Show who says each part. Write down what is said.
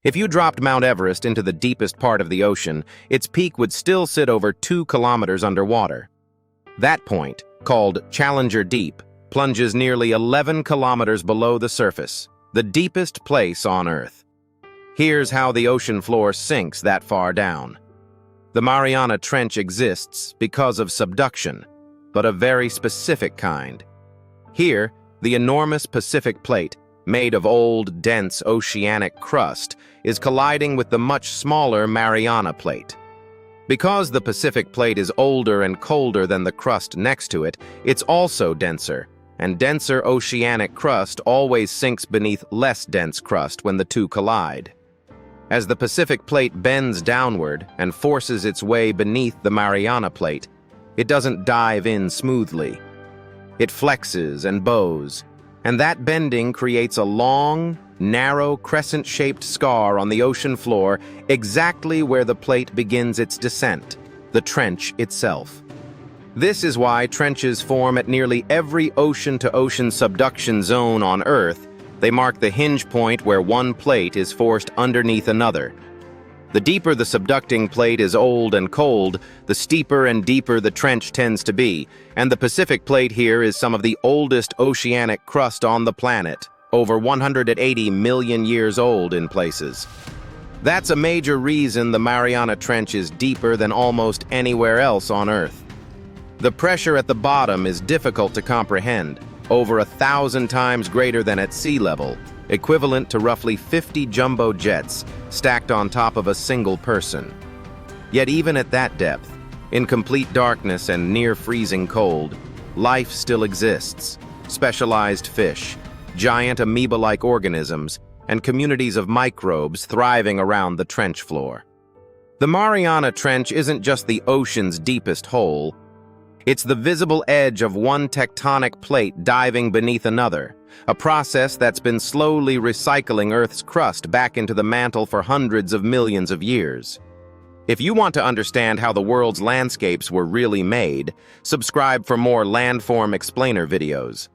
Speaker 1: If you dropped Mount Everest into the deepest part of the ocean, its peak would still sit over 2 kilometers underwater. That point, called Challenger Deep, plunges nearly 11 kilometers below the surface, the deepest place on Earth. Here's how the ocean floor sinks that far down. The Mariana Trench exists because of subduction, but a very specific kind. Here, the enormous Pacific Plate, made of old, dense oceanic crust, is colliding with the much smaller Mariana Plate. Because the Pacific Plate is older and colder than the crust next to it, it's also denser, and denser oceanic crust always sinks beneath less dense crust when the two collide. As the Pacific Plate bends downward and forces its way beneath the Mariana Plate, it doesn't dive in smoothly. It flexes and bows, and that bending creates a long, narrow, crescent-shaped scar on the ocean floor exactly where the plate begins its descent, the trench itself. This is why trenches form at nearly every ocean-to-ocean subduction zone on Earth. They mark the hinge point where one plate is forced underneath another. The deeper the subducting plate is old and cold, the steeper and deeper the trench tends to be, and the Pacific Plate here is some of the oldest oceanic crust on the planet, over 180 million years old in places. That's a major reason the Mariana Trench is deeper than almost anywhere else on Earth. The pressure at the bottom is difficult to comprehend, over 1,000 times greater than at sea level, equivalent to roughly 50 jumbo jets stacked on top of a single person. Yet even at that depth, in complete darkness and near freezing cold, life still exists. Specialized fish, giant amoeba-like organisms, and communities of microbes thriving around the trench floor. The Mariana Trench isn't just the ocean's deepest hole. It's the visible edge of one tectonic plate diving beneath another, a process that's been slowly recycling Earth's crust back into the mantle for hundreds of millions of years. If you want to understand how the world's landscapes were really made, subscribe for more Landform Explainer videos.